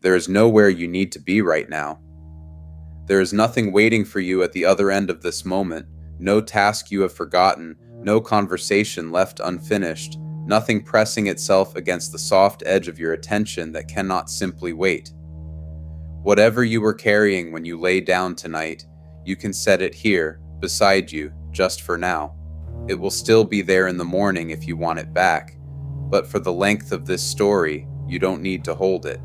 There is nowhere you need to be right now. There is nothing waiting for you at the other end of this moment, no task you have forgotten, no conversation left unfinished, nothing pressing itself against the soft edge of your attention that cannot simply wait. Whatever you were carrying when you lay down tonight, you can set it here, beside you, just for now. It will still be there in the morning if you want it back, but for the length of this story, you don't need to hold it.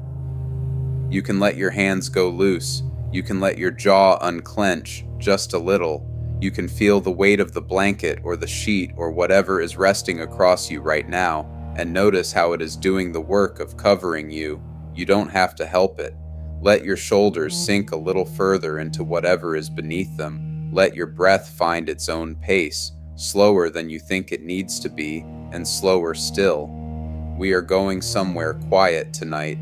You can let your hands go loose, you can let your jaw unclench just a little, you can feel the weight of the blanket or the sheet or whatever is resting across you right now, and notice how it is doing the work of covering you. You don't have to help it. Let your shoulders sink a little further into whatever is beneath them. Let your breath find its own pace, slower than you think it needs to be, and slower still. We are going somewhere quiet tonight,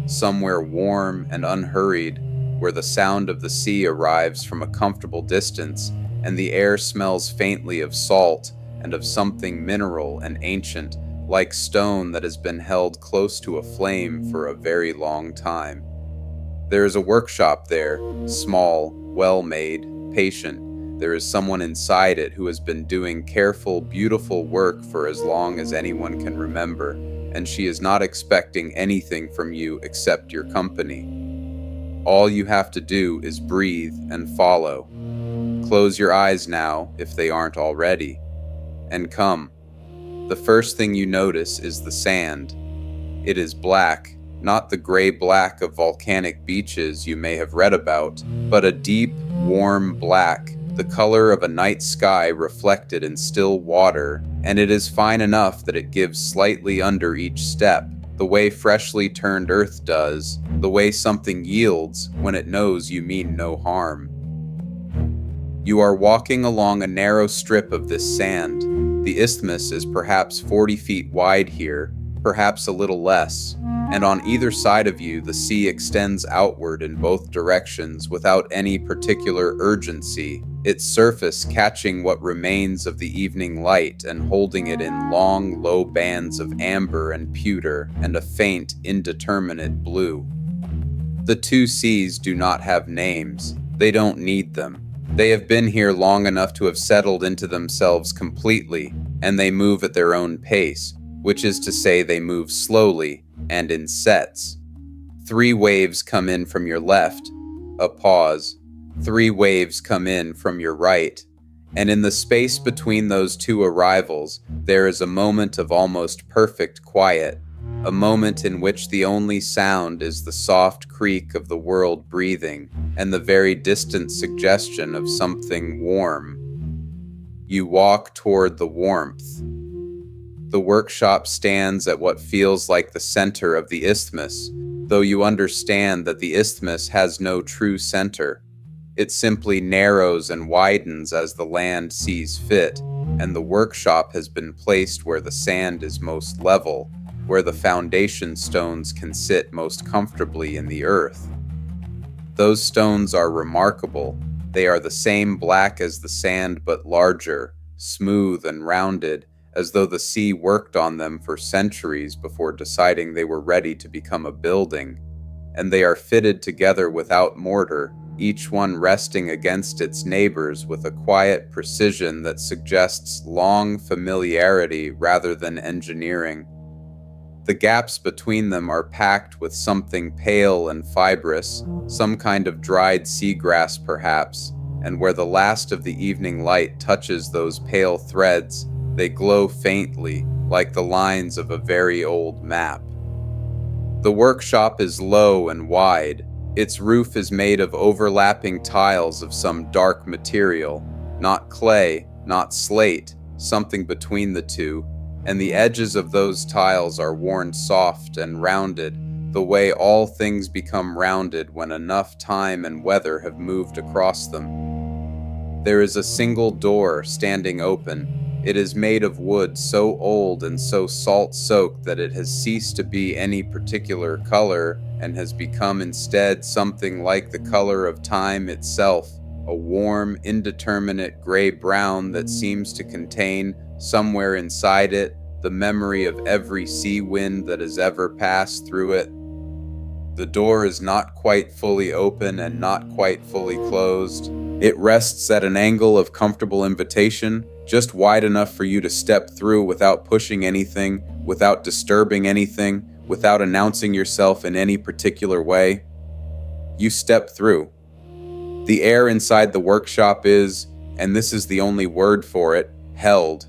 somewhere warm and unhurried, where the sound of the sea arrives from a comfortable distance, and the air smells faintly of salt and of something mineral and ancient, like stone that has been held close to a flame for a very long time. There is a workshop there, small, well-made, patient. There is someone inside it who has been doing careful, beautiful work for as long as anyone can remember, and she is not expecting anything from you except your company. All you have to do is breathe and follow. Close your eyes now, if they aren't already, and come. The first thing you notice is the sand. It is black, not the gray black of volcanic beaches you may have read about, but a deep, warm black, the color of a night sky reflected in still water, and it is fine enough that it gives slightly under each step, the way freshly turned earth does, the way something yields when it knows you mean no harm. You are walking along a narrow strip of this sand. The isthmus is perhaps 40 feet wide here, perhaps a little less, and on either side of you the sea extends outward in both directions without any particular urgency, its surface catching what remains of the evening light and holding it in long, low bands of amber and pewter and a faint, indeterminate blue. The two seas do not have names. They don't need them. They have been here long enough to have settled into themselves completely, and they move at their own pace, which is to say they move slowly and in sets. 3 waves come in from your left, a pause. 3 waves come in from your right, and in the space between those 2 arrivals, there is a moment of almost perfect quiet, a moment in which the only sound is the soft creak of the world breathing and the very distant suggestion of something warm. You walk toward the warmth. The workshop stands at what feels like the center of the isthmus, though you understand that the isthmus has no true center. It simply narrows and widens as the land sees fit, and the workshop has been placed where the sand is most level, where the foundation stones can sit most comfortably in the earth. Those stones are remarkable. They are the same black as the sand but larger, smooth and rounded, as though the sea worked on them for centuries before deciding they were ready to become a building, and they are fitted together without mortar, each one resting against its neighbors with a quiet precision that suggests long familiarity rather than engineering. The gaps between them are packed with something pale and fibrous, some kind of dried seagrass perhaps, and where the last of the evening light touches those pale threads, they glow faintly, like the lines of a very old map. The workshop is low and wide. Its roof is made of overlapping tiles of some dark material, not clay, not slate, something between the two, and the edges of those tiles are worn soft and rounded, the way all things become rounded when enough time and weather have moved across them. There is a single door standing open. It is made of wood so old and so salt-soaked that it has ceased to be any particular color and has become instead something like the color of time itself, a warm, indeterminate gray-brown that seems to contain, somewhere inside it, the memory of every sea wind that has ever passed through it. The door is not quite fully open and not quite fully closed. It rests at an angle of comfortable invitation, just wide enough for you to step through without pushing anything, without disturbing anything, without announcing yourself in any particular way. You step through. The air inside the workshop is, and this is the only word for it, held.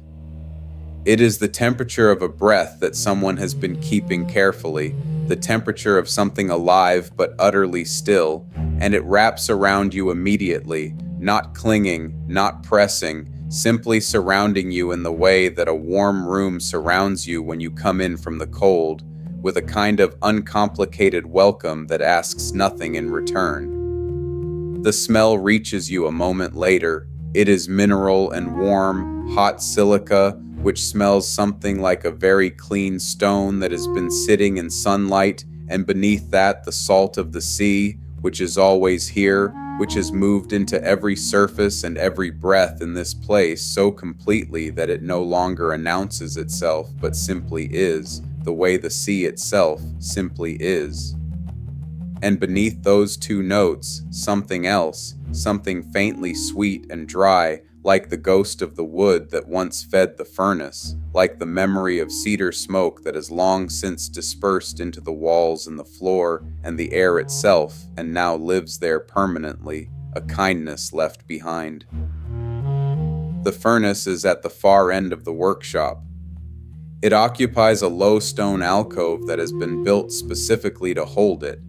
It is the temperature of a breath that someone has been keeping carefully, the temperature of something alive but utterly still, and it wraps around you immediately, not clinging, not pressing, simply surrounding you in the way that a warm room surrounds you when you come in from the cold, with a kind of uncomplicated welcome that asks nothing in return. The smell reaches you a moment later. It is mineral and warm, hot silica, which smells something like a very clean stone that has been sitting in sunlight, and beneath that the salt of the sea, which is always here, which has moved into every surface and every breath in this place so completely that it no longer announces itself but simply is, the way the sea itself simply is. And beneath those two notes, something else, something faintly sweet and dry, like the ghost of the wood that once fed the furnace, like the memory of cedar smoke that has long since dispersed into the walls and the floor and the air itself, and now lives there permanently, a kindness left behind. The furnace is at the far end of the workshop. It occupies a low stone alcove that has been built specifically to hold it.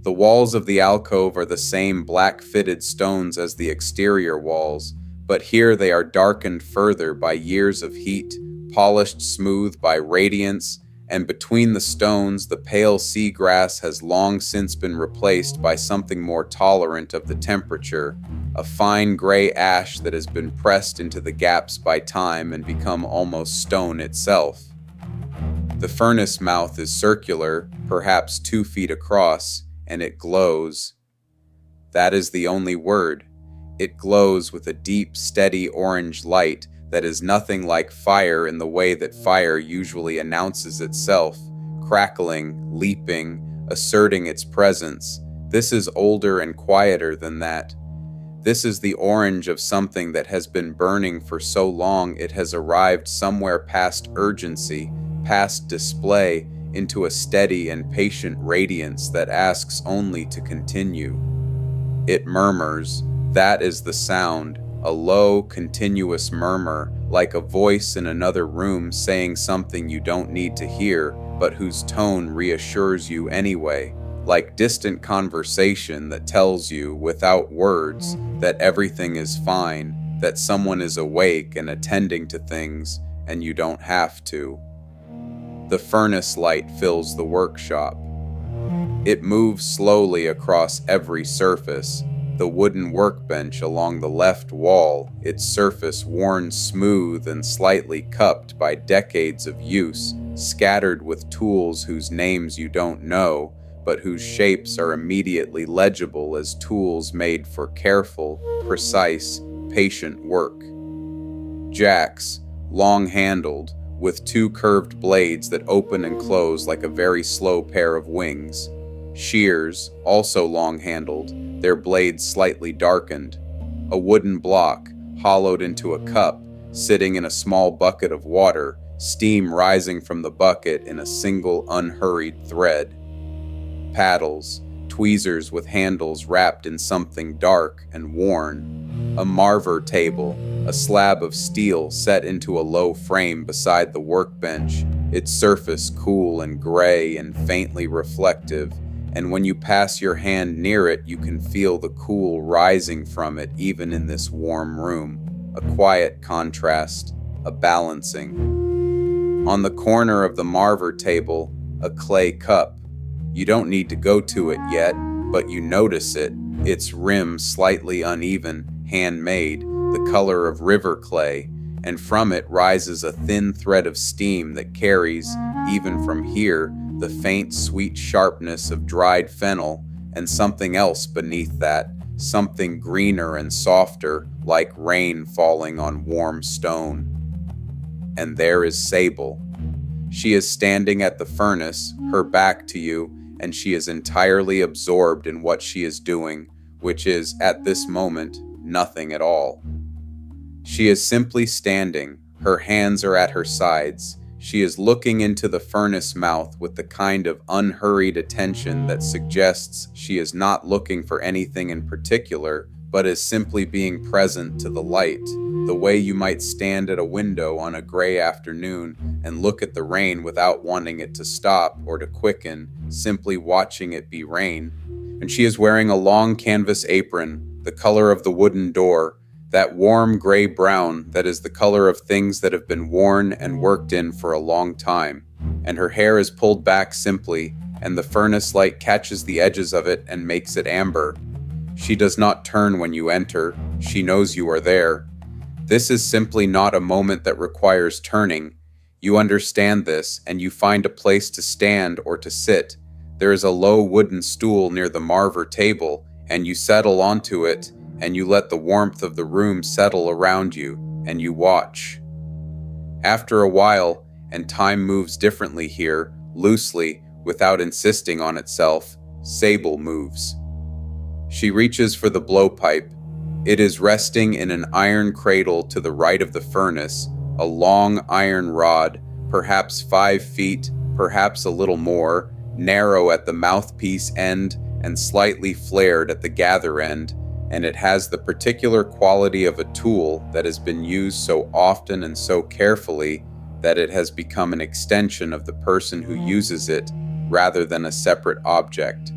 The walls of the alcove are the same black-fitted stones as the exterior walls, but here they are darkened further by years of heat, polished smooth by radiance, and between the stones the pale seagrass has long since been replaced by something more tolerant of the temperature, a fine gray ash that has been pressed into the gaps by time and become almost stone itself. The furnace mouth is circular, perhaps 2 feet across, and it glows. That is the only word. It glows with a deep, steady orange light that is nothing like fire in the way that fire usually announces itself, crackling, leaping, asserting its presence. This is older and quieter than that. This is the orange of something that has been burning for so long it has arrived somewhere past urgency, past display, into a steady and patient radiance that asks only to continue. It murmurs. That is the sound, a low, continuous murmur, like a voice in another room saying something you don't need to hear, but whose tone reassures you anyway, like distant conversation that tells you, without words, that everything is fine, that someone is awake and attending to things, and you don't have to. The furnace light fills the workshop. It moves slowly across every surface. The wooden workbench along the left wall, its surface worn smooth and slightly cupped by decades of use, scattered with tools whose names you don't know, but whose shapes are immediately legible as tools made for careful, precise, patient work. Jacks, long-handled, with 2 curved blades that open and close like a very slow pair of wings. Shears, also long-handled, their blades slightly darkened. A wooden block, hollowed into a cup, sitting in a small bucket of water, steam rising from the bucket in a single unhurried thread. Paddles, tweezers with handles wrapped in something dark and worn. A Marver table, a slab of steel set into a low frame beside the workbench, its surface cool and gray and faintly reflective, and when you pass your hand near it you can feel the cool rising from it even in this warm room, a quiet contrast, a balancing. On the corner of the Marver table, a clay cup. You don't need to go to it yet, but you notice it, its rim slightly uneven, handmade, the color of river clay, and from it rises a thin thread of steam that carries, even from here, the faint sweet sharpness of dried fennel, and something else beneath that, something greener and softer, like rain falling on warm stone. And there is Sable. She is standing at the furnace, her back to you, and she is entirely absorbed in what she is doing, which is, at this moment, nothing at all. She is simply standing, her hands are at her sides. She is looking into the furnace mouth with the kind of unhurried attention that suggests she is not looking for anything in particular, but is simply being present to the light, the way you might stand at a window on a gray afternoon and look at the rain without wanting it to stop or to quicken, simply watching it be rain. And she is wearing a long canvas apron, the color of the wooden door, that warm gray-brown that is the color of things that have been worn and worked in for a long time, and her hair is pulled back simply, and the furnace light catches the edges of it and makes it amber. She does not turn when you enter, she knows you are there. This is simply not a moment that requires turning. You understand this, and you find a place to stand or to sit. There is a low wooden stool near the Marver table, and you settle onto it, and you let the warmth of the room settle around you, and you watch. After a while, and time moves differently here, loosely, without insisting on itself, Sable moves. She reaches for the blowpipe. It is resting in an iron cradle to the right of the furnace, a long iron rod, perhaps 5 feet, perhaps a little more, narrow at the mouthpiece end and slightly flared at the gather end, and it has the particular quality of a tool that has been used so often and so carefully that it has become an extension of the person who uses it rather than a separate object.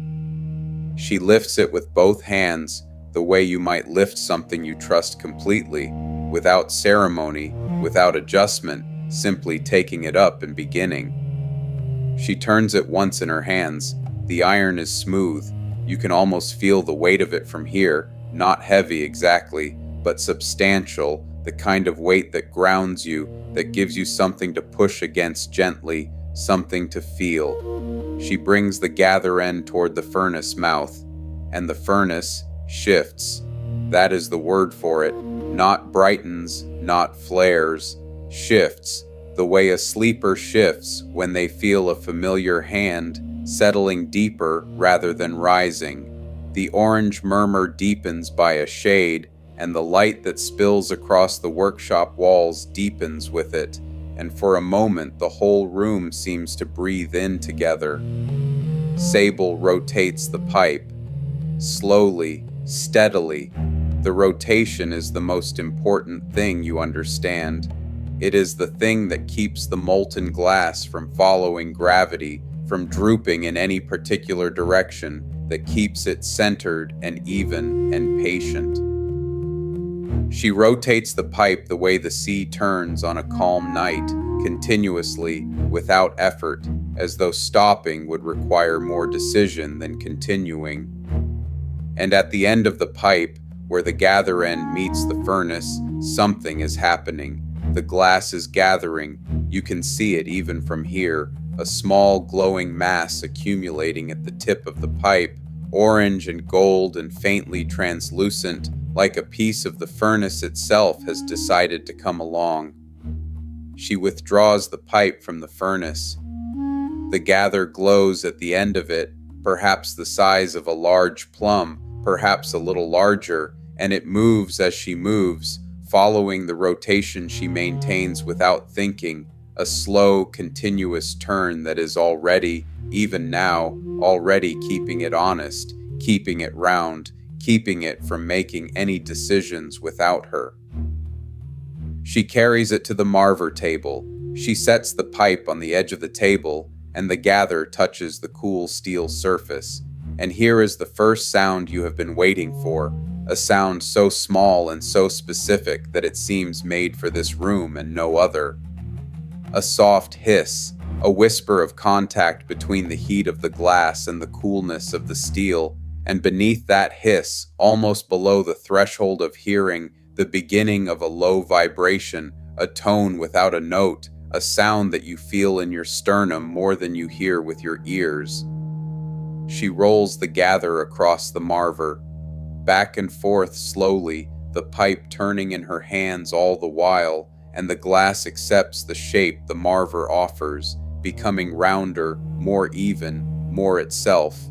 She lifts it with both hands, the way you might lift something you trust completely, without ceremony, without adjustment, simply taking it up and beginning. She turns it once in her hands. The iron is smooth. You can almost feel the weight of it from here. Not heavy exactly, but substantial, the kind of weight that grounds you, that gives you something to push against gently, something to feel. She brings the gather end toward the furnace mouth, and the furnace shifts. That is the word for it. Not brightens, not flares, shifts, the way a sleeper shifts when they feel a familiar hand settling deeper rather than rising. The orange murmur deepens by a shade, and the light that spills across the workshop walls deepens with it, and for a moment the whole room seems to breathe in together. Sable rotates the pipe. Slowly, steadily. The rotation is the most important thing, you understand. It is the thing that keeps the molten glass from following gravity, from drooping in any particular direction, that keeps it centered and even and patient. She rotates the pipe the way the sea turns on a calm night, continuously, without effort, as though stopping would require more decision than continuing. And at the end of the pipe, where the gather end meets the furnace, something is happening. The glass is gathering. You can see it even from here, a small glowing mass accumulating at the tip of the pipe, orange and gold and faintly translucent, like a piece of the furnace itself has decided to come along. She withdraws the pipe from the furnace. The gather glows at the end of it, perhaps the size of a large plum, perhaps a little larger, and it moves as she moves, following the rotation she maintains without thinking, a slow, continuous turn that is already, even now, already keeping it honest, keeping it round, keeping it from making any decisions without her. She carries it to the Marver table. She sets the pipe on the edge of the table, and the gather touches the cool steel surface. And here is the first sound you have been waiting for, a sound so small and so specific that it seems made for this room and no other. A soft hiss, a whisper of contact between the heat of the glass and the coolness of the steel, and beneath that hiss, almost below the threshold of hearing, the beginning of a low vibration, a tone without a note, a sound that you feel in your sternum more than you hear with your ears. She rolls the gather across the Marver, back and forth slowly, the pipe turning in her hands all the while, and the glass accepts the shape the Marver offers, becoming rounder, more even, more itself.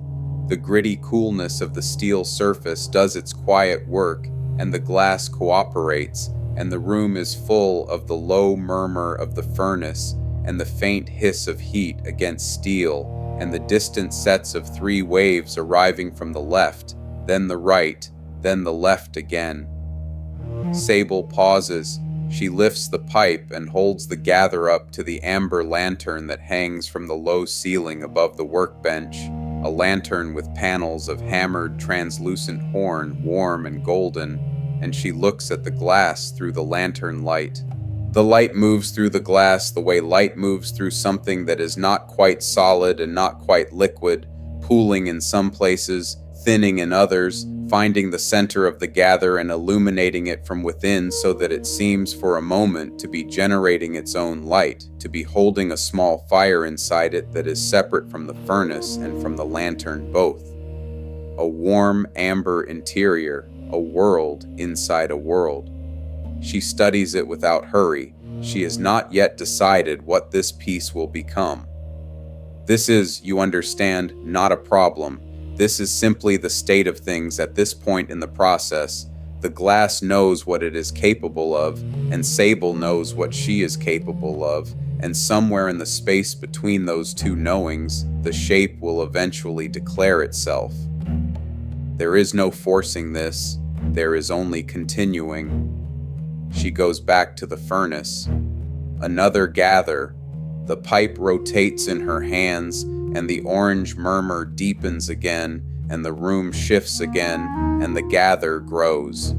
The gritty coolness of the steel surface does its quiet work, and the glass cooperates, and the room is full of the low murmur of the furnace, and the faint hiss of heat against steel, and the distant sets of 3 waves arriving from the left, then the right, then the left again. Sable pauses. She lifts the pipe and holds the gather up to the amber lantern that hangs from the low ceiling above the workbench, a lantern with panels of hammered translucent horn, warm and golden, and she looks at the glass through the lantern light. The light moves through the glass the way light moves through something that is not quite solid and not quite liquid, pooling in some places, thinning in others, finding the center of the gather and illuminating it from within so that it seems for a moment to be generating its own light, to be holding a small fire inside it that is separate from the furnace and from the lantern both. A warm amber interior, a world inside a world. She studies it without hurry. She has not yet decided what this piece will become. This is, you understand, not a problem. This is simply the state of things at this point in the process. The glass knows what it is capable of, and Sable knows what she is capable of, and somewhere in the space between those two knowings, the shape will eventually declare itself. There is no forcing this, there is only continuing. She goes back to the furnace. Another gather. The pipe rotates in her hands, and the orange murmur deepens again, and the room shifts again, and the gather grows.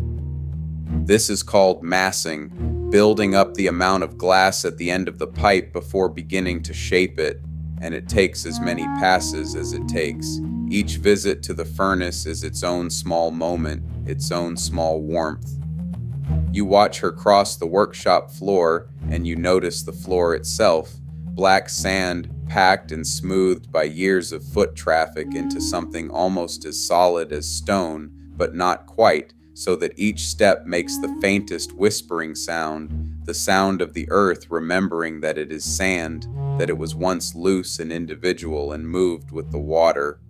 This is called massing, building up the amount of glass at the end of the pipe before beginning to shape it, and it takes as many passes as it takes. Each visit to the furnace is its own small moment, its own small warmth. You watch her cross the workshop floor, and you notice the floor itself, black sand packed and smoothed by years of foot traffic into something almost as solid as stone, but not quite, so that each step makes the faintest whispering sound, the sound of the earth remembering that it is sand, that it was once loose and individual and moved with the water.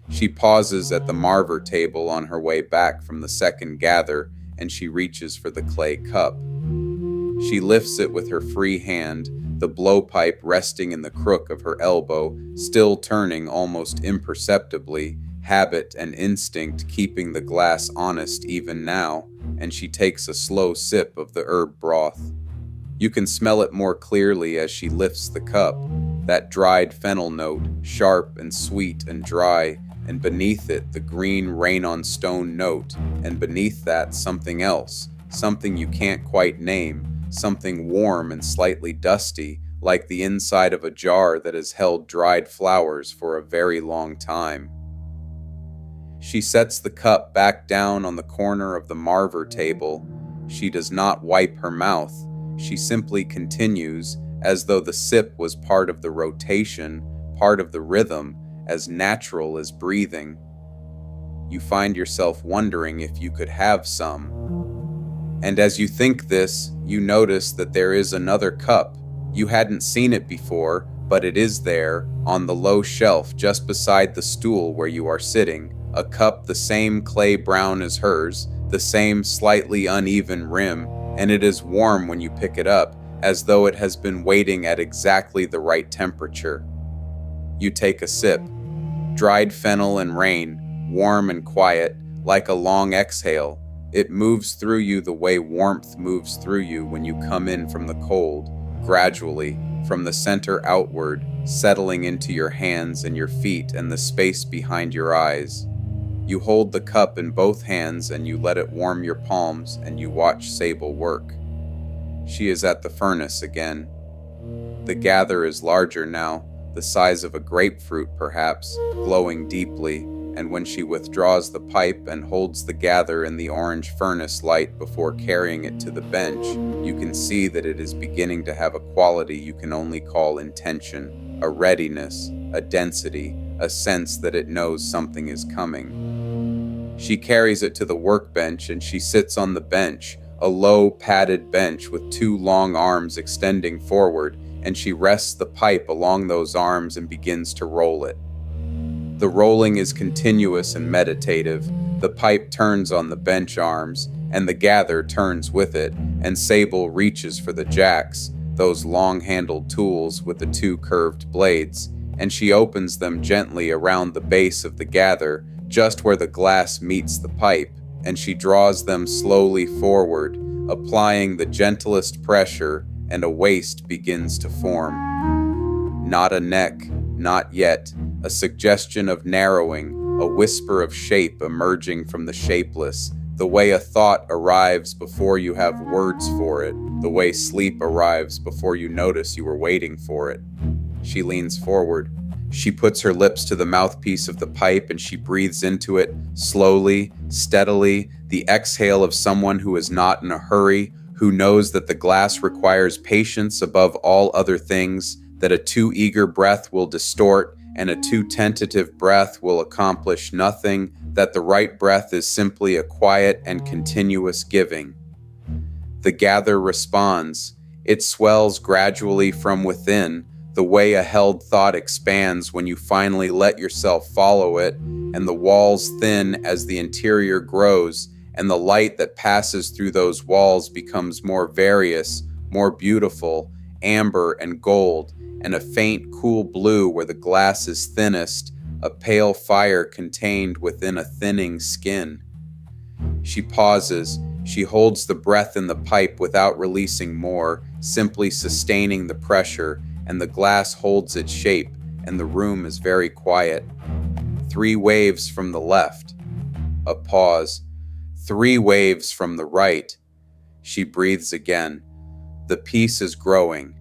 She pauses at the Marver table on her way back from the second gather, and she reaches for the clay cup. She lifts it with her free hand, the blowpipe resting in the crook of her elbow, still turning almost imperceptibly, habit and instinct keeping the glass honest even now, and she takes a slow sip of the herb broth. You can smell it more clearly as she lifts the cup, that dried fennel note, sharp and sweet and dry, and beneath it the green rain-on-stone note, and beneath that something else, something you can't quite name, something warm and slightly dusty, like the inside of a jar that has held dried flowers for a very long time. She sets the cup back down on the corner of the Marver table. She does not wipe her mouth. She simply continues, as though the sip was part of the rotation, part of the rhythm, as natural as breathing. You find yourself wondering if you could have some. And as you think this, you notice that there is another cup. You hadn't seen it before, but it is there, on the low shelf just beside the stool where you are sitting, a cup the same clay brown as hers, the same slightly uneven rim, and it is warm when you pick it up, as though it has been waiting at exactly the right temperature. You take a sip. Dried fennel and rain, warm and quiet, like a long exhale. It moves through you the way warmth moves through you when you come in from the cold, gradually, from the center outward, settling into your hands and your feet and the space behind your eyes. You hold the cup in both hands and you let it warm your palms and you watch Sable work. She is at the furnace again. The gather is larger now, the size of a grapefruit perhaps, glowing deeply, and when she withdraws the pipe and holds the gather in the orange furnace light before carrying it to the bench, you can see that it is beginning to have a quality you can only call intention, a readiness, a density, a sense that it knows something is coming. She carries it to the workbench and she sits on the bench, a low padded bench with 2 long arms extending forward, and she rests the pipe along those arms and begins to roll it. The rolling is continuous and meditative. The pipe turns on the bench arms, and the gather turns with it, and Sable reaches for the jacks, those long-handled tools with the two curved blades, and she opens them gently around the base of the gather, just where the glass meets the pipe, and she draws them slowly forward, applying the gentlest pressure, and a waist begins to form. Not a neck, not yet, a suggestion of narrowing, a whisper of shape emerging from the shapeless, the way a thought arrives before you have words for it, the way sleep arrives before you notice you were waiting for it. She leans forward. She puts her lips to the mouthpiece of the pipe and she breathes into it, slowly, steadily, the exhale of someone who is not in a hurry, who knows that the glass requires patience above all other things, that a too eager breath will distort and a too tentative breath will accomplish nothing, that the right breath is simply a quiet and continuous giving. The gather responds. It swells gradually from within, the way a held thought expands when you finally let yourself follow it, and the walls thin as the interior grows, and the light that passes through those walls becomes more various, more beautiful, amber and gold, and a faint, cool blue where the glass is thinnest, a pale fire contained within a thinning skin. She pauses. She holds the breath in the pipe without releasing more, simply sustaining the pressure, and the glass holds its shape, and the room is very quiet. 3 waves from the left. A pause. 3 waves from the right. She breathes again. The piece is growing.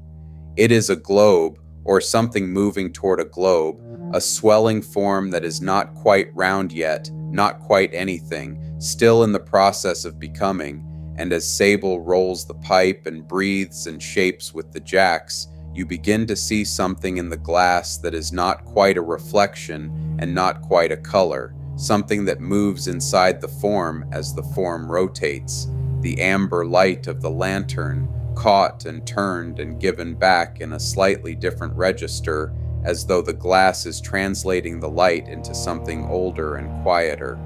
It is a globe, or something moving toward a globe, a swelling form that is not quite round yet, not quite anything, still in the process of becoming, and as Sable rolls the pipe and breathes and shapes with the jacks, you begin to see something in the glass that is not quite a reflection and not quite a color, something that moves inside the form as the form rotates, the amber light of the lantern, caught and turned and given back in a slightly different register, as though the glass is translating the light into something older and quieter.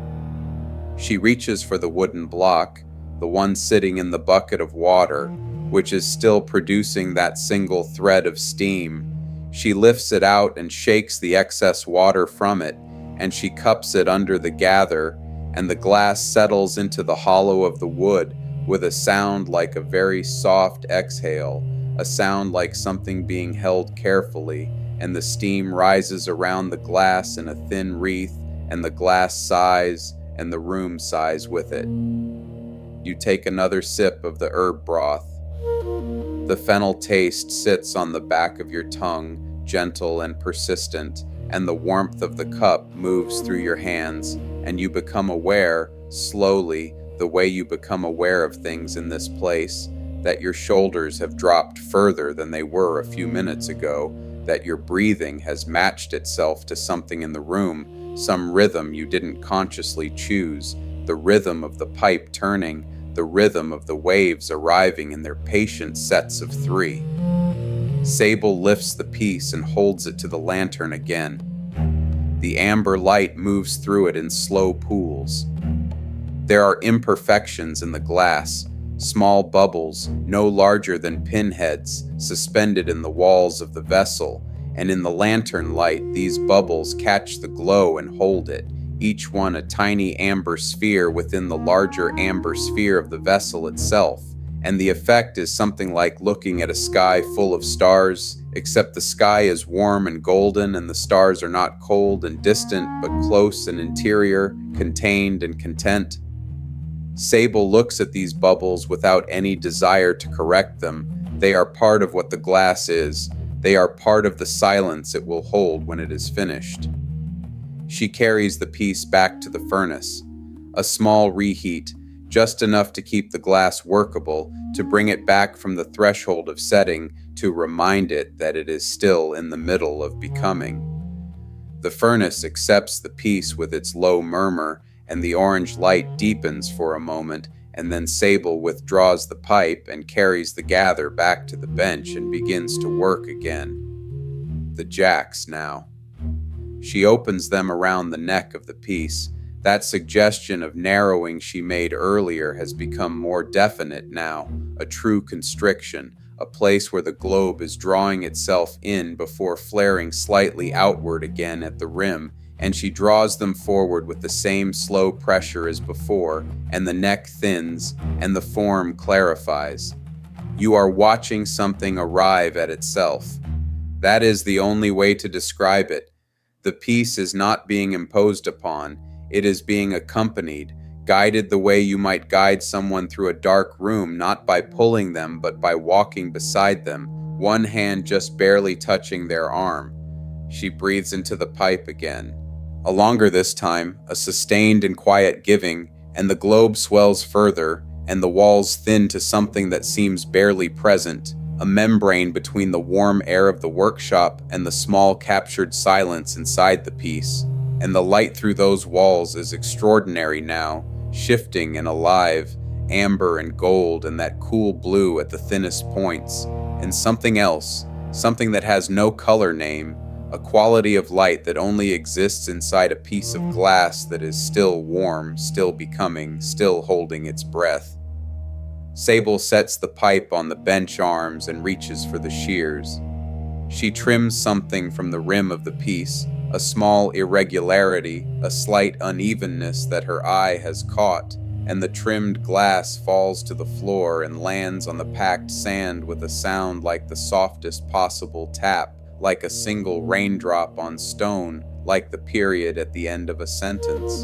She reaches for the wooden block, the one sitting in the bucket of water, which is still producing that single thread of steam. She lifts it out and shakes the excess water from it, and she cups it under the gather, and the glass settles into the hollow of the wood with a sound like a very soft exhale, a sound like something being held carefully, and the steam rises around the glass in a thin wreath, and the glass sighs, and the room sighs with it. You take another sip of the herb broth. The fennel taste sits on the back of your tongue, gentle and persistent, and the warmth of the cup moves through your hands, and you become aware, slowly, the way you become aware of things in this place, that your shoulders have dropped further than they were a few minutes ago, that your breathing has matched itself to something in the room, some rhythm you didn't consciously choose, the rhythm of the pipe turning, the rhythm of the waves arriving in their patient sets of 3. Sable lifts the piece and holds it to the lantern again. The amber light moves through it in slow pools. There are imperfections in the glass, small bubbles, no larger than pinheads, suspended in the walls of the vessel, and in the lantern light these bubbles catch the glow and hold it, each one a tiny amber sphere within the larger amber sphere of the vessel itself, and the effect is something like looking at a sky full of stars, except the sky is warm and golden and the stars are not cold and distant but close and interior, contained and content. Sable looks at these bubbles without any desire to correct them. They are part of what the glass is. They are part of the silence it will hold when it is finished. She carries the piece back to the furnace. A small reheat, just enough to keep the glass workable, to bring it back from the threshold of setting, to remind it that it is still in the middle of becoming. The furnace accepts the piece with its low murmur, and the orange light deepens for a moment, and then Sable withdraws the pipe and carries the gather back to the bench and begins to work again. The jacks now. She opens them around the neck of the piece. That suggestion of narrowing she made earlier has become more definite now, a true constriction, a place where the globe is drawing itself in before flaring slightly outward again at the rim, and she draws them forward with the same slow pressure as before, and the neck thins, and the form clarifies. You are watching something arrive at itself. That is the only way to describe it. The piece is not being imposed upon, it is being accompanied, guided the way you might guide someone through a dark room, not by pulling them, but by walking beside them, one hand just barely touching their arm. She breathes into the pipe again. A longer this time, a sustained and quiet giving, and the globe swells further, and the walls thin to something that seems barely present, a membrane between the warm air of the workshop and the small captured silence inside the piece. And the light through those walls is extraordinary now, shifting and alive, amber and gold and that cool blue at the thinnest points, and something else, something that has no color name, a quality of light that only exists inside a piece of glass that is still warm, still becoming, still holding its breath. Sable sets the pipe on the bench arms and reaches for the shears. She trims something from the rim of the piece, a small irregularity, a slight unevenness that her eye has caught, and the trimmed glass falls to the floor and lands on the packed sand with a sound like the softest possible tap, like a single raindrop on stone, like the period at the end of a sentence.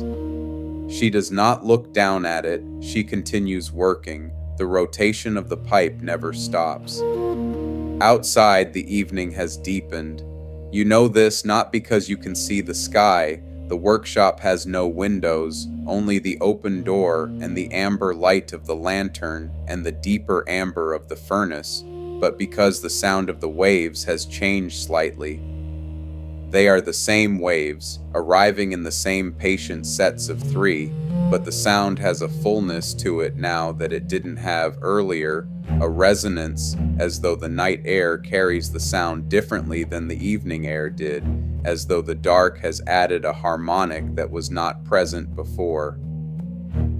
She does not look down at it, she continues working. The rotation of the pipe never stops. Outside, the evening has deepened. You know this not because you can see the sky. The workshop has no windows, only the open door and the amber light of the lantern and the deeper amber of the furnace, but because the sound of the waves has changed slightly. They are the same waves, arriving in the same patient sets of 3, but the sound has a fullness to it now that it didn't have earlier, a resonance, as though the night air carries the sound differently than the evening air did, as though the dark has added a harmonic that was not present before.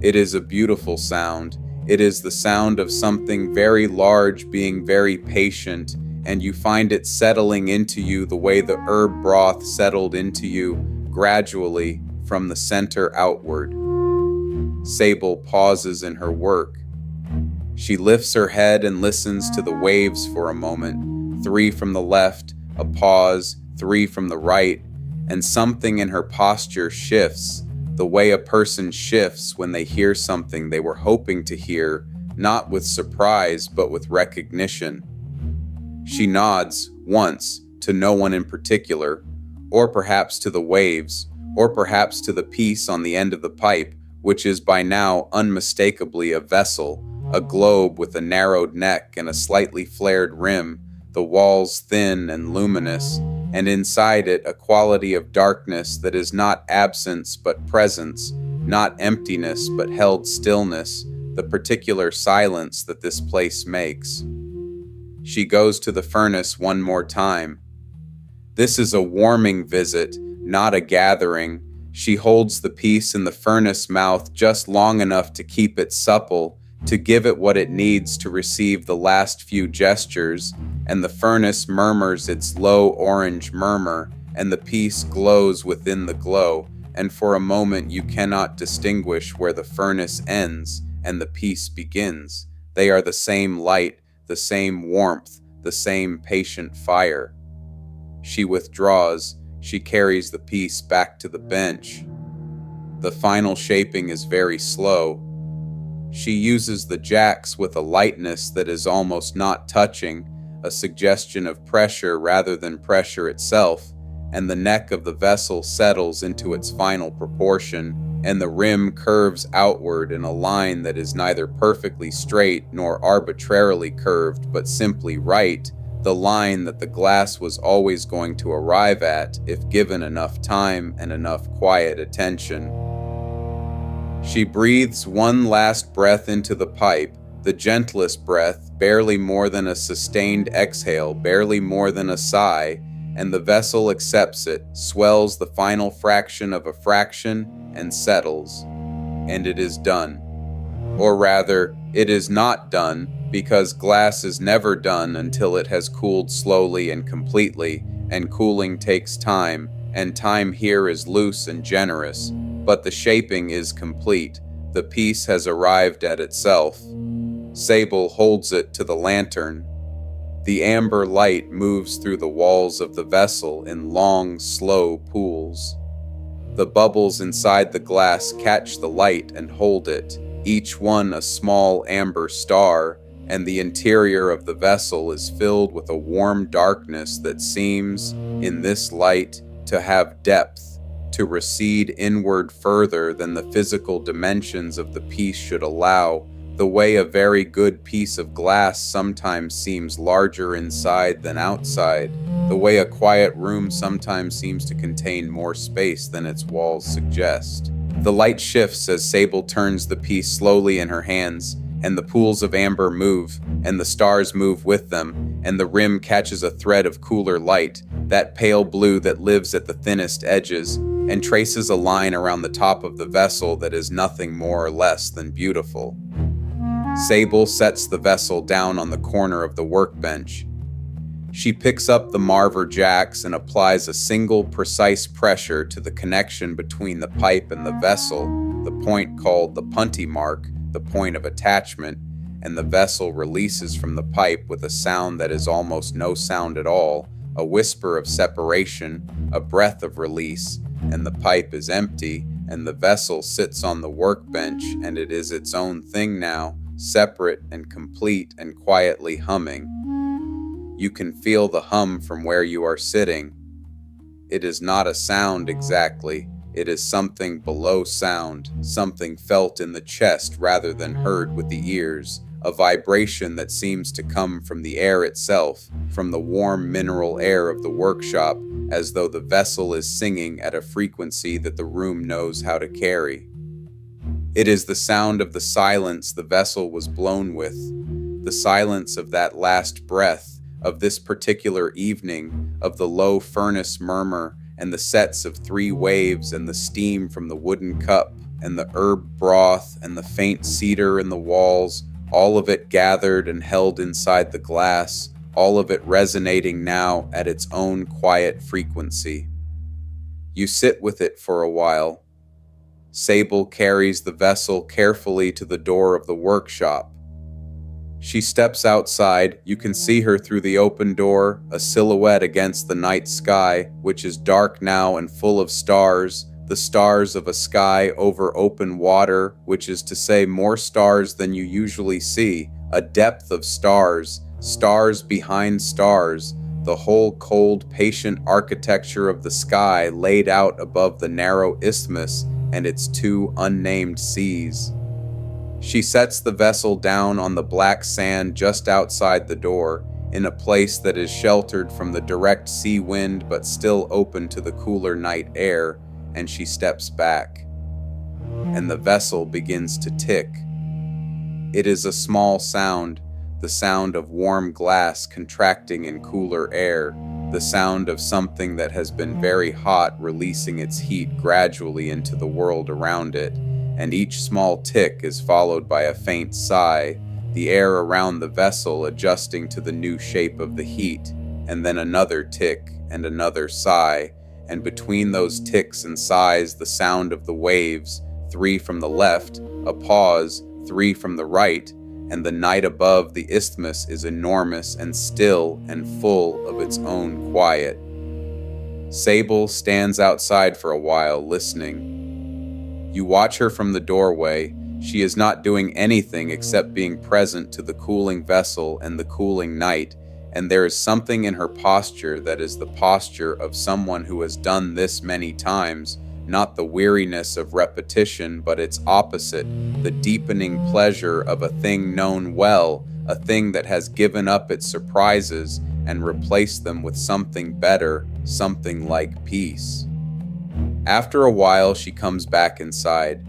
It is a beautiful sound. It is the sound of something very large being very patient, and you find it settling into you the way the herb broth settled into you, gradually, from the center outward. Sable pauses in her work. She lifts her head and listens to the waves for a moment, 3 from the left, a pause, 3 from the right, and something in her posture shifts, the way a person shifts when they hear something they were hoping to hear, not with surprise but with recognition. She nods, once, to no one in particular, or perhaps to the waves, or perhaps to the piece on the end of the pipe, which is by now unmistakably a vessel, a globe with a narrowed neck and a slightly flared rim, the walls thin and luminous, and inside it a quality of darkness that is not absence but presence, not emptiness but held stillness, the particular silence that this place makes. She goes to the furnace one more time. This is a warming visit, not a gathering. She holds the piece in the furnace mouth just long enough to keep it supple, to give it what it needs to receive the last few gestures, and the furnace murmurs its low orange murmur, and the piece glows within the glow, and for a moment you cannot distinguish where the furnace ends and the piece begins. They are the same light, the same warmth, the same patient fire. She withdraws. She carries the piece back to the bench. The final shaping is very slow. She uses the jacks with a lightness that is almost not touching, a suggestion of pressure rather than pressure itself, and the neck of the vessel settles into its final proportion, and the rim curves outward in a line that is neither perfectly straight nor arbitrarily curved, but simply right, the line that the glass was always going to arrive at if given enough time and enough quiet attention. She breathes one last breath into the pipe, the gentlest breath, barely more than a sustained exhale, barely more than a sigh, and the vessel accepts it, swells the final fraction of a fraction, and settles. And it is done. Or rather, it is not done, because glass is never done until it has cooled slowly and completely, and cooling takes time, and time here is loose and generous, but the shaping is complete. The piece has arrived at itself. Sable holds it to the lantern. The amber light moves through the walls of the vessel in long, slow pools. The bubbles inside the glass catch the light and hold it, each one a small amber star, and the interior of the vessel is filled with a warm darkness that seems, in this light, to have depth, to recede inward further than the physical dimensions of the piece should allow, the way a very good piece of glass sometimes seems larger inside than outside, the way a quiet room sometimes seems to contain more space than its walls suggest. The light shifts as Sable turns the piece slowly in her hands, and the pools of amber move, and the stars move with them, and the rim catches a thread of cooler light, that pale blue that lives at the thinnest edges, and traces a line around the top of the vessel that is nothing more or less than beautiful. Sable sets the vessel down on the corner of the workbench. She picks up the Marver jacks and applies a single precise pressure to the connection between the pipe and the vessel, the point called the punty mark, the point of attachment, and the vessel releases from the pipe with a sound that is almost no sound at all, a whisper of separation, a breath of release, and the pipe is empty, and the vessel sits on the workbench, and it is its own thing now, separate and complete and quietly humming. You can feel the hum from where you are sitting. It is not a sound exactly. It is something below sound, something felt in the chest rather than heard with the ears, a vibration that seems to come from the air itself, from the warm mineral air of the workshop, as though the vessel is singing at a frequency that the room knows how to carry. It is the sound of the silence the vessel was blown with, the silence of that last breath, of this particular evening, of the low furnace murmur, and the sets of 3 waves, and the steam from the wooden cup, and the herb broth, and the faint cedar in the walls, all of it gathered and held inside the glass, all of it resonating now at its own quiet frequency. You sit with it for a while. Sable carries the vessel carefully to the door of the workshop. She steps outside. You can see her through the open door, a silhouette against the night sky, which is dark now and full of stars, the stars of a sky over open water, which is to say more stars than you usually see, a depth of stars, stars behind stars, the whole cold, patient architecture of the sky laid out above the narrow isthmus and its 2 unnamed seas. She sets the vessel down on the black sand just outside the door, in a place that is sheltered from the direct sea wind but still open to the cooler night air, and she steps back. And the vessel begins to tick. It is a small sound, the sound of warm glass contracting in cooler air, the sound of something that has been very hot releasing its heat gradually into the world around it, and each small tick is followed by a faint sigh, the air around the vessel adjusting to the new shape of the heat, and then another tick and another sigh, and between those ticks and sighs the sound of the waves, 3 from the left, a pause, 3 from the right, and the night above the isthmus is enormous and still and full of its own quiet. Sable stands outside for a while, listening. You watch her from the doorway. She is not doing anything except being present to the cooling vessel and the cooling night, and there is something in her posture that is the posture of someone who has done this many times, not the weariness of repetition, but its opposite, the deepening pleasure of a thing known well, a thing that has given up its surprises and replaced them with something better, something like peace. After a while, she comes back inside.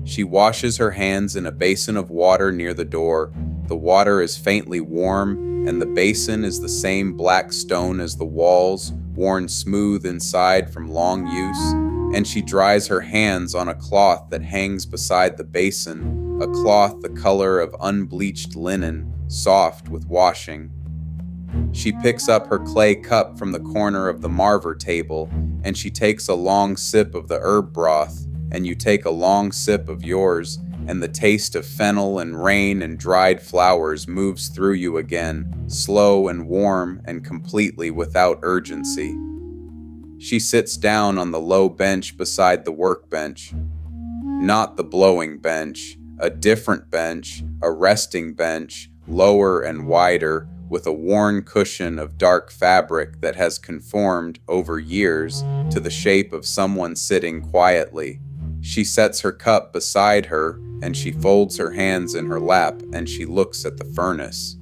She washes her hands in a basin of water near the door. The water is faintly warm, and the basin is the same black stone as the walls, worn smooth inside from long use, and she dries her hands on a cloth that hangs beside the basin, a cloth the color of unbleached linen, soft with washing. She picks up her clay cup from the corner of the Marver table, and she takes a long sip of the herb broth, and you take a long sip of yours, and the taste of fennel and rain and dried flowers moves through you again, slow and warm and completely without urgency. She sits down on the low bench beside the workbench. Not the blowing bench, a different bench, a resting bench, lower and wider, with a worn cushion of dark fabric that has conformed, over years, to the shape of someone sitting quietly. She sets her cup beside her, and she folds her hands in her lap, and she looks at the furnace.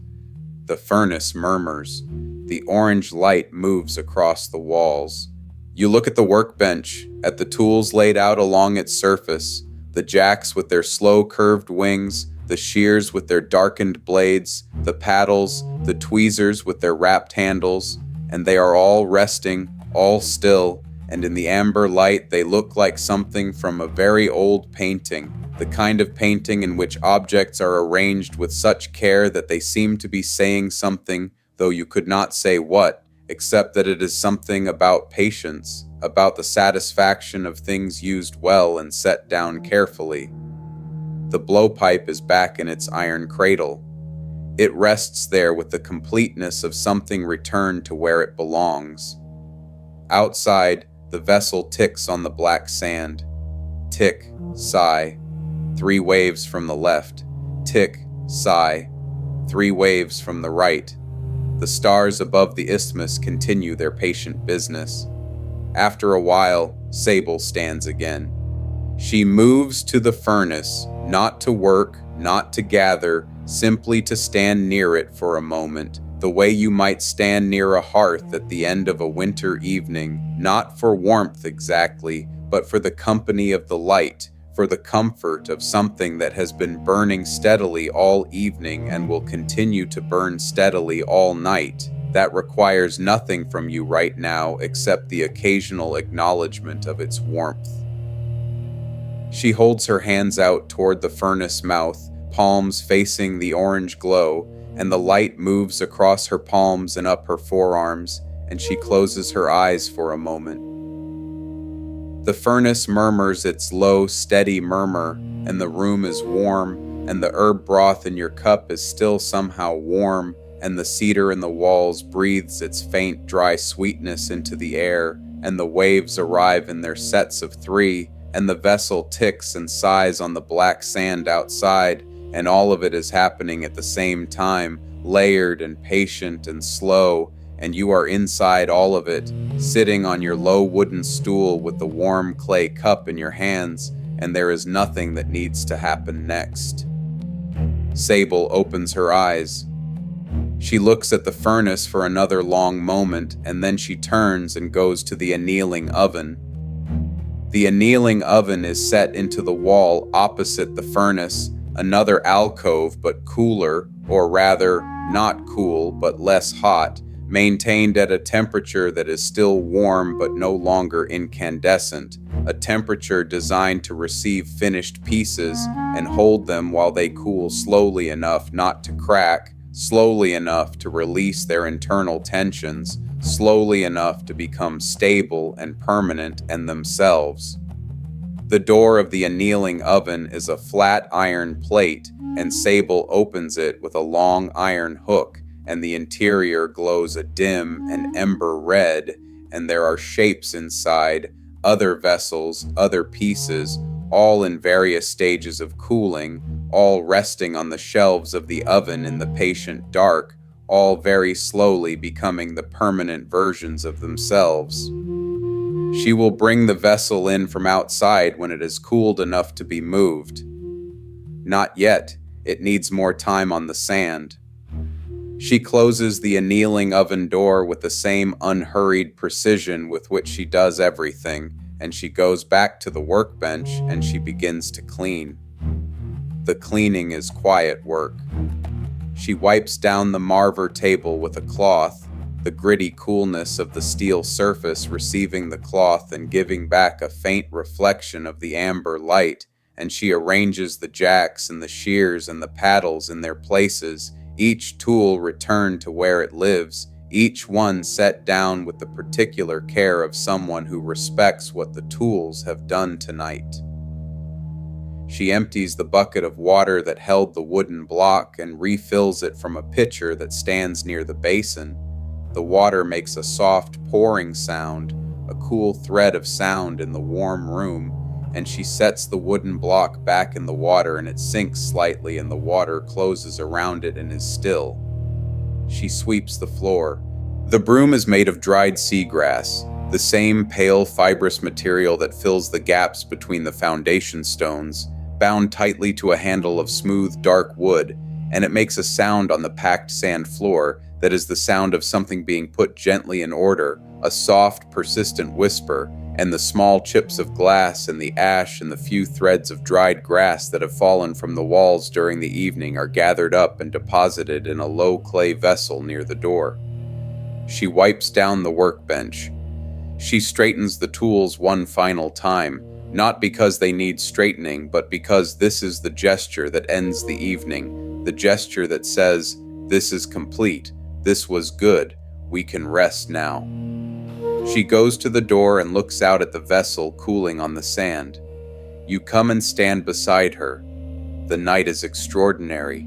The furnace murmurs. The orange light moves across the walls. You look at the workbench, at the tools laid out along its surface, the jacks with their slow curved wings, the shears with their darkened blades, the paddles, the tweezers with their wrapped handles, and they are all resting, all still, and in the amber light they look like something from a very old painting, the kind of painting in which objects are arranged with such care that they seem to be saying something, though you could not say what, except that it is something about patience, about the satisfaction of things used well and set down carefully. The blowpipe is back in its iron cradle. It rests there with the completeness of something returned to where it belongs. Outside, the vessel ticks on the black sand. Tick, sigh. 3 waves from the left. Tick, sigh. 3 waves from the right. The stars above the isthmus continue their patient business. After a while, Sable stands again. She moves to the furnace, not to work, not to gather, simply to stand near it for a moment, the way you might stand near a hearth at the end of a winter evening, not for warmth exactly, but for the company of the light, for the comfort of something that has been burning steadily all evening and will continue to burn steadily all night, that requires nothing from you right now except the occasional acknowledgement of its warmth. She holds her hands out toward the furnace mouth, palms facing the orange glow, and the light moves across her palms and up her forearms, and she closes her eyes for a moment. The furnace murmurs its low, steady murmur, and the room is warm, and the herb broth in your cup is still somehow warm, and the cedar in the walls breathes its faint, dry sweetness into the air, and the waves arrive in their sets of 3, and the vessel ticks and sighs on the black sand outside, and all of it is happening at the same time, layered and patient and slow, and you are inside all of it, sitting on your low wooden stool with the warm clay cup in your hands, and there is nothing that needs to happen next. Sable opens her eyes. She looks at the furnace for another long moment, and then she turns and goes to the annealing oven. The annealing oven is set into the wall opposite the furnace, another alcove but cooler, or rather, not cool but less hot, maintained at a temperature that is still warm but no longer incandescent, a temperature designed to receive finished pieces and hold them while they cool slowly enough not to crack, slowly enough to release their internal tensions, slowly enough to become stable and permanent and themselves. The door of the annealing oven is a flat iron plate, and Sable opens it with a long iron hook, and the interior glows a dim and ember red, and there are shapes inside, other vessels, other pieces, all in various stages of cooling, all resting on the shelves of the oven in the patient dark, all very slowly becoming the permanent versions of themselves. She will bring the vessel in from outside when it is cooled enough to be moved. Not yet, it needs more time on the sand. She closes the annealing oven door with the same unhurried precision with which she does everything, and she goes back to the workbench and she begins to clean. The cleaning is quiet work. She wipes down the Marver table with a cloth, the gritty coolness of the steel surface receiving the cloth and giving back a faint reflection of the amber light, and she arranges the jacks and the shears and the paddles in their places, each tool returned to where it lives, each one set down with the particular care of someone who respects what the tools have done tonight. She empties the bucket of water that held the wooden block and refills it from a pitcher that stands near the basin. The water makes a soft pouring sound, a cool thread of sound in the warm room, and she sets the wooden block back in the water and it sinks slightly and the water closes around it and is still. She sweeps the floor. The broom is made of dried seagrass, the same pale fibrous material that fills the gaps between the foundation stones, bound tightly to a handle of smooth, dark wood, and it makes a sound on the packed sand floor that is the sound of something being put gently in order, a soft, persistent whisper, and the small chips of glass and the ash and the few threads of dried grass that have fallen from the walls during the evening are gathered up and deposited in a low clay vessel near the door. She wipes down the workbench. She straightens the tools one final time, not because they need straightening, but because this is the gesture that ends the evening, the gesture that says, "This is complete, this was good, we can rest now." She goes to the door and looks out at the vessel cooling on the sand. You come and stand beside her. The night is extraordinary.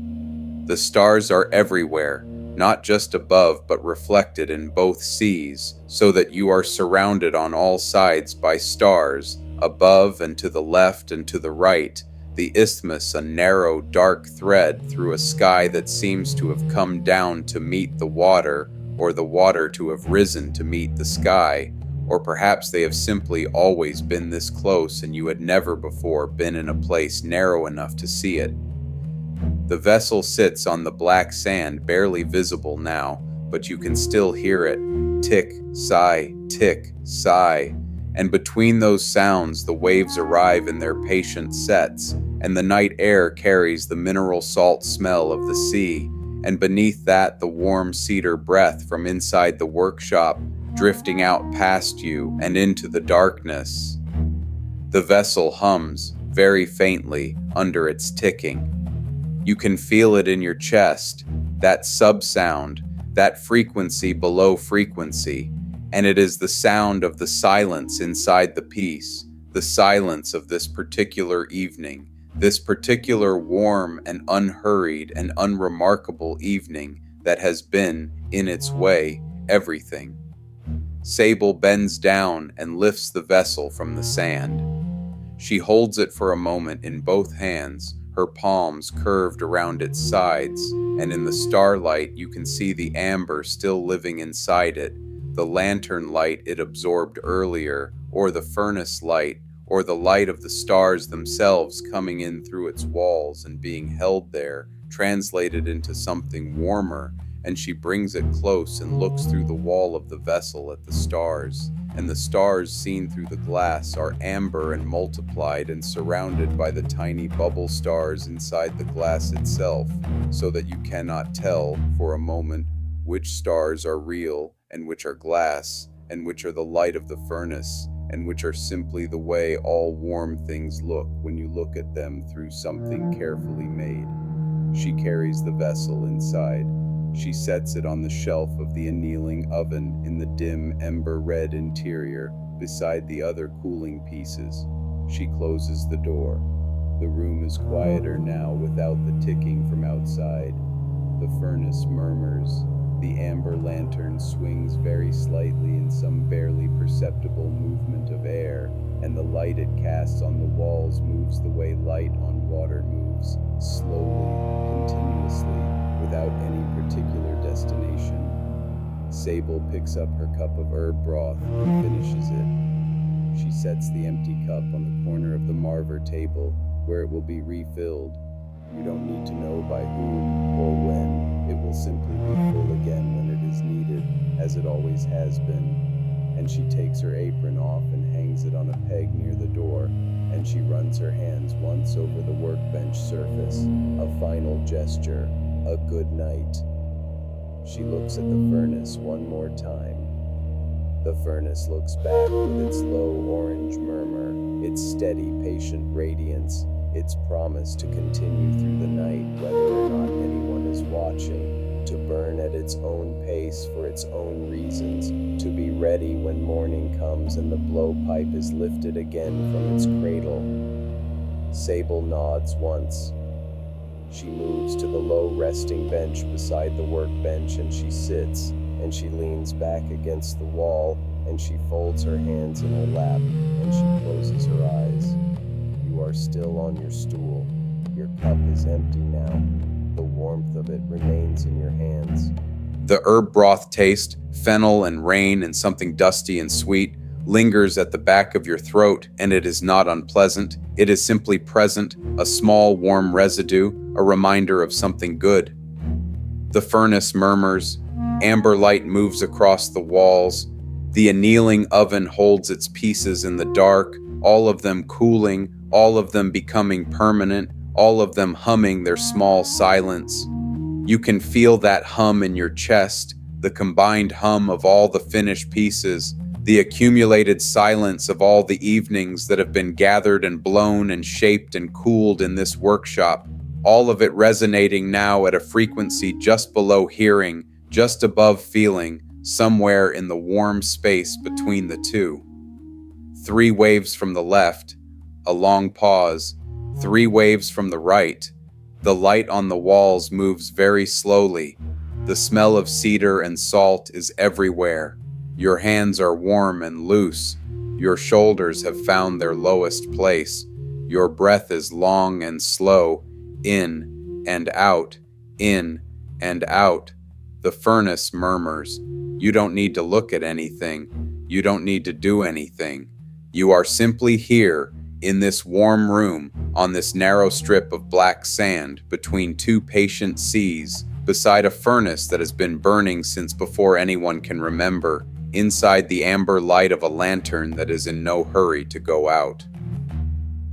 The stars are everywhere, not just above but reflected in both seas, so that you are surrounded on all sides by stars, above and to the left and to the right, the isthmus a narrow, dark thread through a sky that seems to have come down to meet the water, or the water to have risen to meet the sky, or perhaps they have simply always been this close and you had never before been in a place narrow enough to see it. The vessel sits on the black sand, barely visible now, but you can still hear it, tick, sigh, and between those sounds the waves arrive in their patient sets, and the night air carries the mineral salt smell of the sea, and beneath that the warm cedar breath from inside the workshop, drifting out past you and into the darkness. The vessel hums, very faintly, under its ticking. You can feel it in your chest, that sub-sound, that frequency below frequency, and it is the sound of the silence inside the piece, the silence of this particular evening, this particular warm and unhurried and unremarkable evening that has been, in its way, everything. Sable bends down and lifts the vessel from the sand. She holds it for a moment in both hands, her palms curved around its sides, and in the starlight you can see the amber still living inside it, the lantern light it absorbed earlier, or the furnace light, or the light of the stars themselves coming in through its walls and being held there, translated into something warmer, and she brings it close and looks through the wall of the vessel at the stars, and the stars seen through the glass are amber and multiplied and surrounded by the tiny bubble stars inside the glass itself, so that you cannot tell, for a moment, which stars are real and which are glass, and which are the light of the furnace, and which are simply the way all warm things look when you look at them through something carefully made. She carries the vessel inside. She sets it on the shelf of the annealing oven in the dim ember-red interior, beside the other cooling pieces. She closes the door. The room is quieter now without the ticking from outside. The furnace murmurs. The amber lantern swings very slightly in some barely perceptible movement of air, and the light it casts on the walls moves the way light on water moves, slowly, continuously, without any particular destination. Sable picks up her cup of herb broth and finishes it. She sets the empty cup on the corner of the Marver table, where it will be refilled. You don't need to know by whom or when. It will simply be full again when it is needed, as it always has been. And she takes her apron off and hangs it on a peg near the door, and she runs her hands once over the workbench surface, a final gesture, a good night. She looks at the furnace one more time. The furnace looks back with its low orange murmur, its steady, patient radiance, its promise to continue through the night whether or not anyone is watching, to burn at its own pace for its own reasons, to be ready when morning comes and the blowpipe is lifted again from its cradle. Sable nods once. She moves to the low resting bench beside the workbench and she sits, and she leans back against the wall, and she folds her hands in her lap, and she closes her eyes. You are still on your stool. Your cup is empty now. The warmth of it remains in your hands. The herb broth taste, fennel and rain and something dusty and sweet, lingers at the back of your throat, and it is not unpleasant. It is simply present, a small warm residue, a reminder of something good. The furnace murmurs. Amber light moves across the walls. The annealing oven holds its pieces in the dark, all of them cooling, all of them becoming permanent, all of them humming their small silence. You can feel that hum in your chest, the combined hum of all the finished pieces, the accumulated silence of all the evenings that have been gathered and blown and shaped and cooled in this workshop, all of it resonating now at a frequency just below hearing, just above feeling, somewhere in the warm space between the two. 3 waves from the left, a long pause, 3 waves from the right. The light on the walls moves very slowly. The smell of cedar and salt is everywhere. Your hands are warm and loose. Your shoulders have found their lowest place. Your breath is long and slow, in and out, in and out. The furnace murmurs. You don't need to look at anything. You don't need to do anything. You are simply here, in this warm room, on this narrow strip of black sand, between 2 patient seas, beside a furnace that has been burning since before anyone can remember, inside the amber light of a lantern that is in no hurry to go out.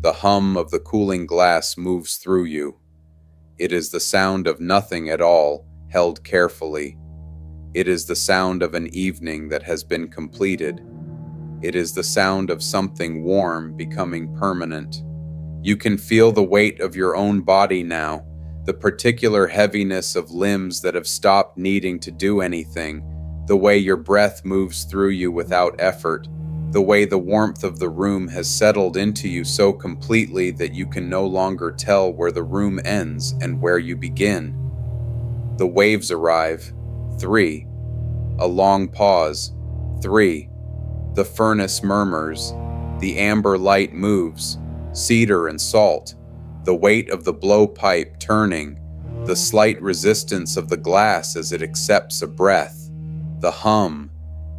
The hum of the cooling glass moves through you. It is the sound of nothing at all, held carefully. It is the sound of an evening that has been completed. It is the sound of something warm becoming permanent. You can feel the weight of your own body now, the particular heaviness of limbs that have stopped needing to do anything, the way your breath moves through you without effort, the way the warmth of the room has settled into you so completely that you can no longer tell where the room ends and where you begin. The waves arrive. 3. A long pause. 3. The furnace murmurs. The amber light moves. Cedar and salt. The weight of the blowpipe turning. The slight resistance of the glass as it accepts a breath. The hum.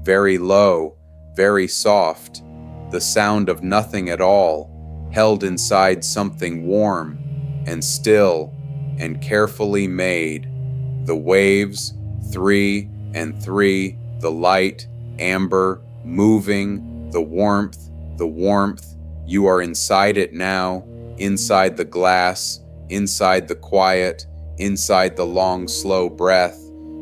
Very low, very soft. The sound of nothing at all, held inside something warm and still and carefully made. The waves, 3 and 3, the light, amber, moving, the warmth, you are inside it now, inside the glass, inside the quiet, inside the long, slow breath,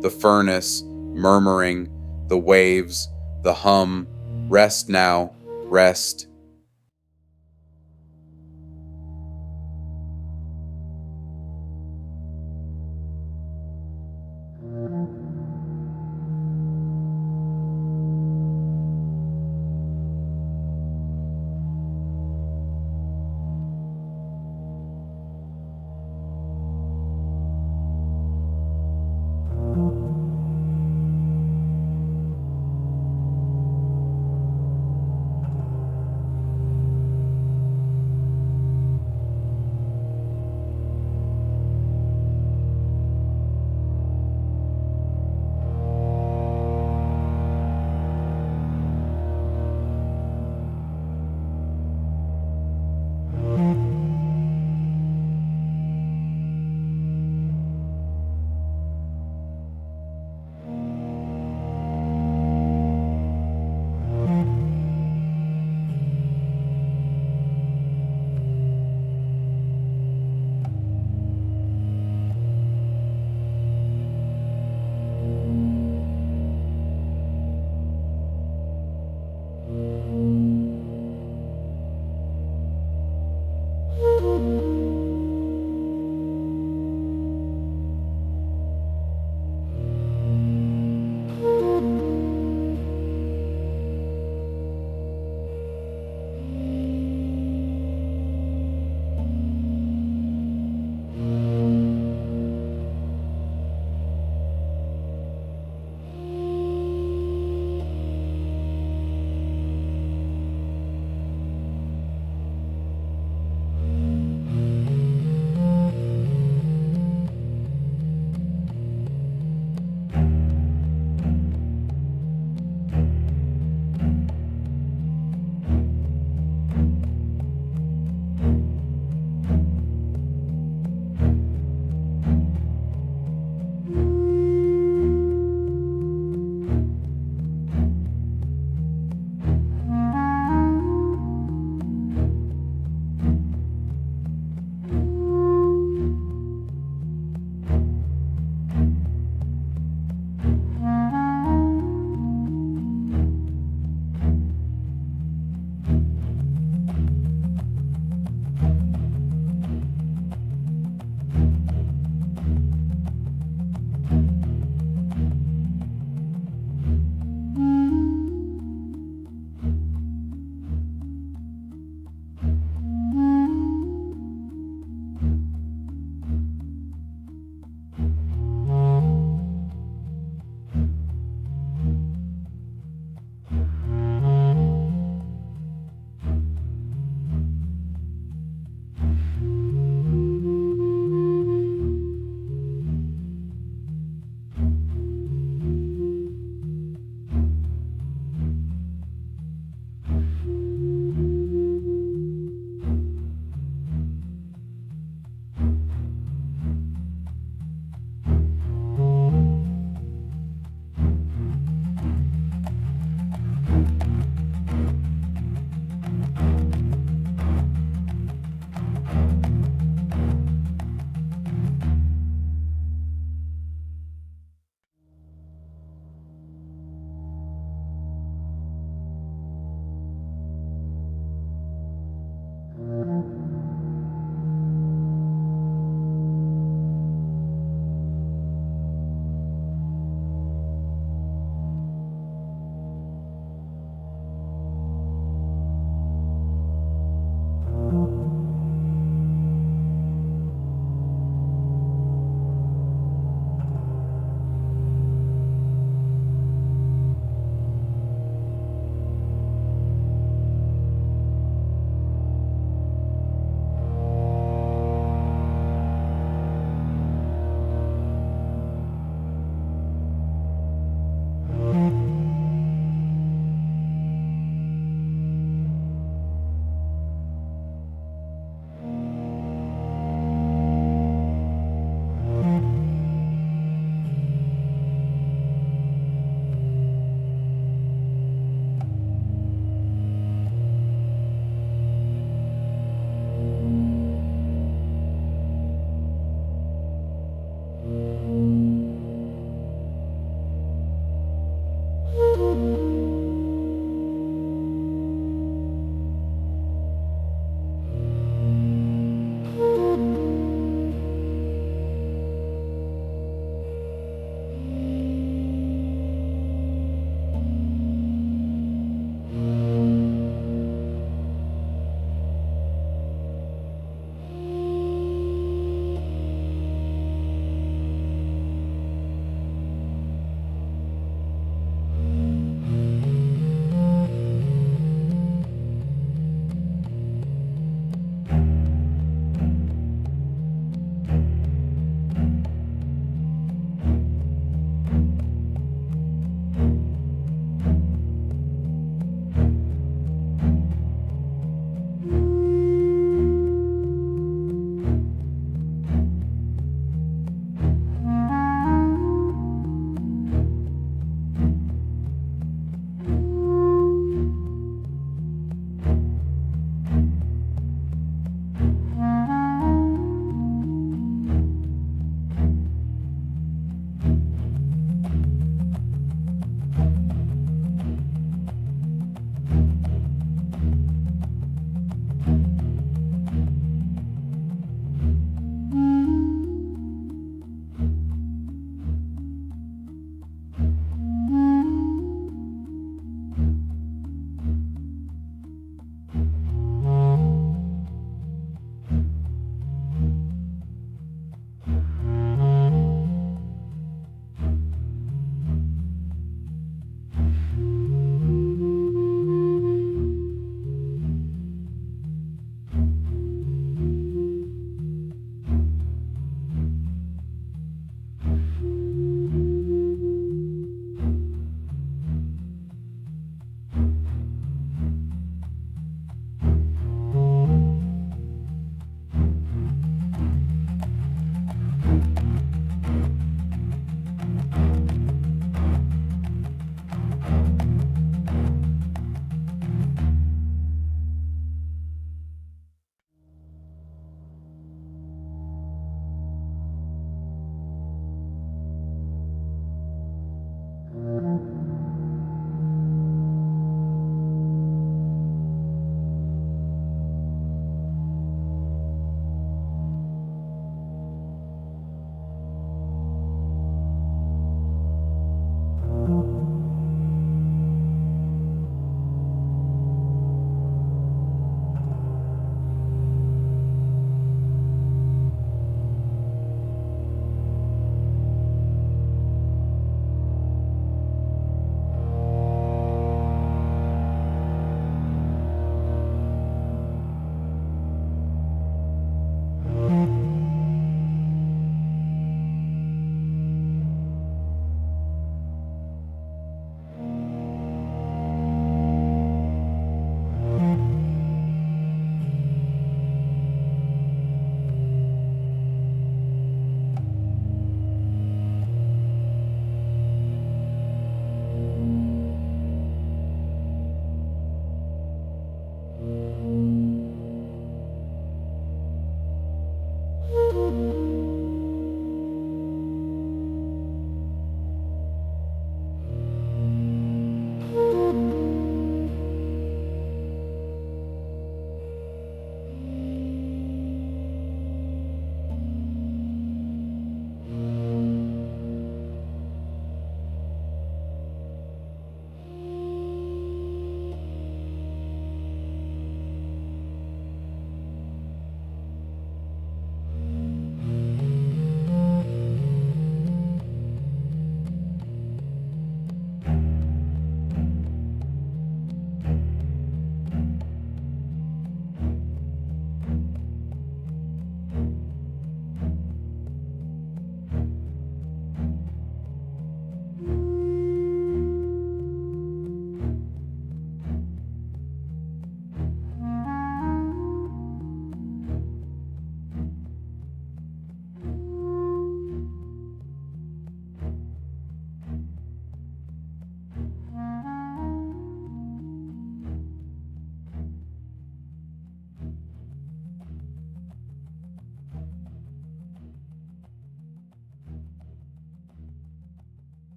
the furnace, murmuring, the waves, the hum. Rest now, rest.